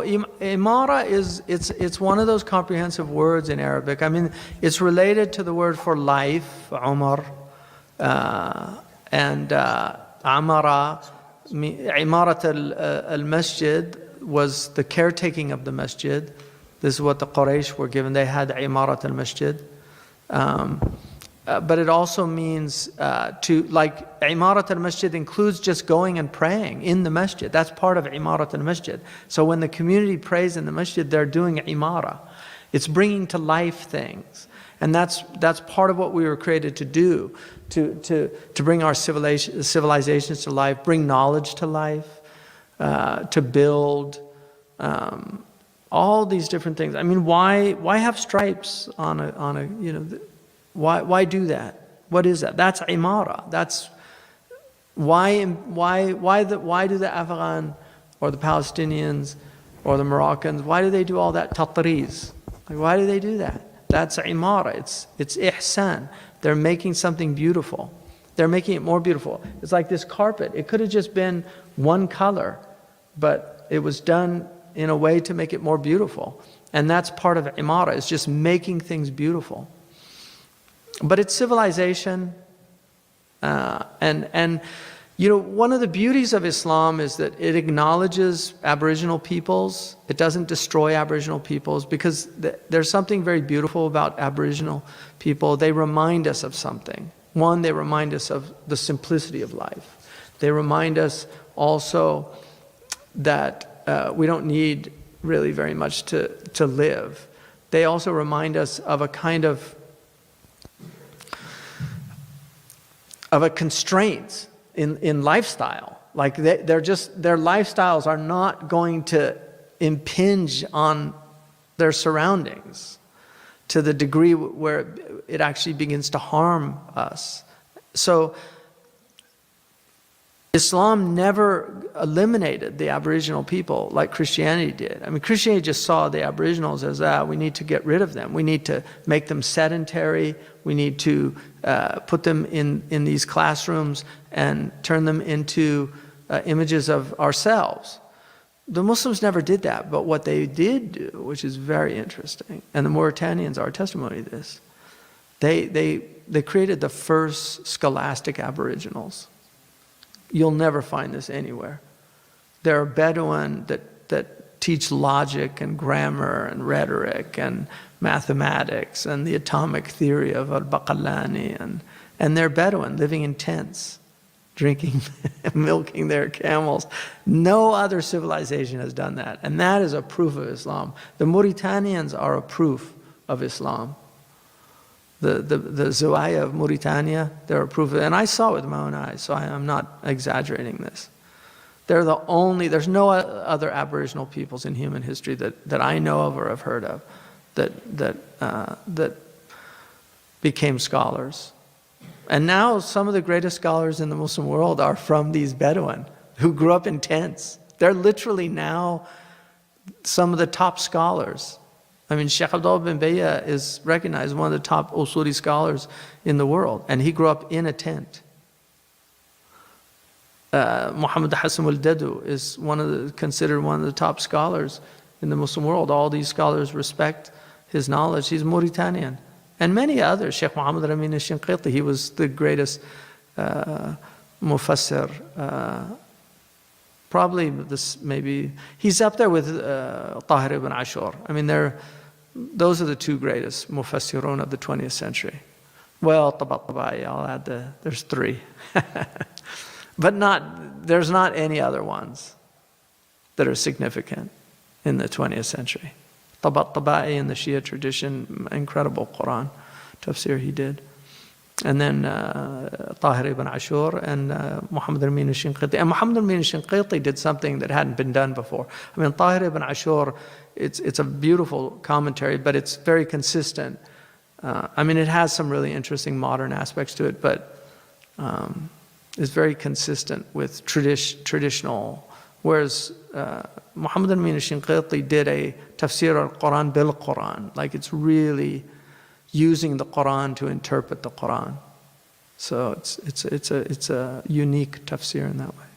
Imara it's one of those comprehensive words in Arabic. I mean, it's related to the word for life, Umar, and Amara. Imarat al-Masjid was the caretaking of the masjid. This is what the Quraysh were given. They had Imarat al-Masjid. But it also means Imarat al-Masjid includes just going and praying in the masjid. That's part of Imarat al-Masjid. So when the community prays in the masjid, they're doing Imara. It's bringing to life things. And that's part of what we were created to do, to bring our civilizations to life, bring knowledge to life, to build all these different things. I mean, why have stripes on a why do that? What is that? That's Imara. That's why do the Afghan or the Palestinians or the Moroccans, why do they do all that tatriz? Like, why do they do that? That's Imara. It's ihsan. They're making something beautiful. They're making it more beautiful. It's like this carpet. It could have just been one color, but it was done in a way to make it more beautiful. And that's part of Imara. It's just making things beautiful. But it's civilization, and one of the beauties of Islam is that it acknowledges Aboriginal peoples. It doesn't destroy Aboriginal peoples, because there's something very beautiful about Aboriginal people. They remind us of something. One, they remind us of the simplicity of life. They remind us also that we don't need really very much to live. They also remind us of a kind of a constraint in lifestyle. Like their lifestyles are not going to impinge on their surroundings to the degree where it actually begins to harm us. So Islam never eliminated the Aboriginal people like Christianity did. I mean, Christianity just saw the Aboriginals as, we need to get rid of them. We need to make them sedentary. We need to put them in these classrooms and turn them into images of ourselves. The Muslims never did that, but what they did do, which is very interesting, and the Mauritanians are a testimony to this, they created the first scholastic Aboriginals. You'll never find this anywhere. There are Bedouin that teach logic and grammar and rhetoric and mathematics and the atomic theory of al-Baqallani, and they're Bedouin living in tents, drinking, milking their camels. No other civilization has done that, and that is a proof of Islam. The Mauritanians are a proof of Islam. The Zawaya of Mauritania, they're a proof of it. And I saw it with my own eyes, so I'm not exaggerating this. They're the only, there's no other Aboriginal peoples in human history that I know of or have heard of that became scholars. And now some of the greatest scholars in the Muslim world are from these Bedouin who grew up in tents. They're literally now some of the top scholars. I mean, Sheikh Abdullah bin Bayya is recognized as one of the top Usuli scholars in the world, and he grew up in a tent. Muhammad Hassan al-Dadu is considered one of the top scholars in the Muslim world. All these scholars respect his knowledge. He's Mauritanian. And many others. Sheikh Muhammad Amin al-Shinqiti, he was the greatest mufassir. Probably maybe he's up there with Tahir ibn Ashur. I mean, those are the two greatest mufassirun of the 20th century. Well, Tabatabai, I'll add there's three. But there's not any other ones that are significant in the 20th century. Tabatabai in the Shia tradition, incredible Quran tafsir he did. And then Tahir ibn Ashur and Muhammad Amin al-Shinqiti. And Muhammad Amin al-Shinqiti did something that hadn't been done before. I mean, Tahir ibn Ashur, it's a beautiful commentary, but it's very consistent. I mean, it has some really interesting modern aspects to it, but it's very consistent with traditional. Whereas Muhammad Amin al-Shinqiti did a tafsir al-Quran bil-Quran. Like, it's really using the Quran to interpret the Quran. So it's a unique tafsir in that way.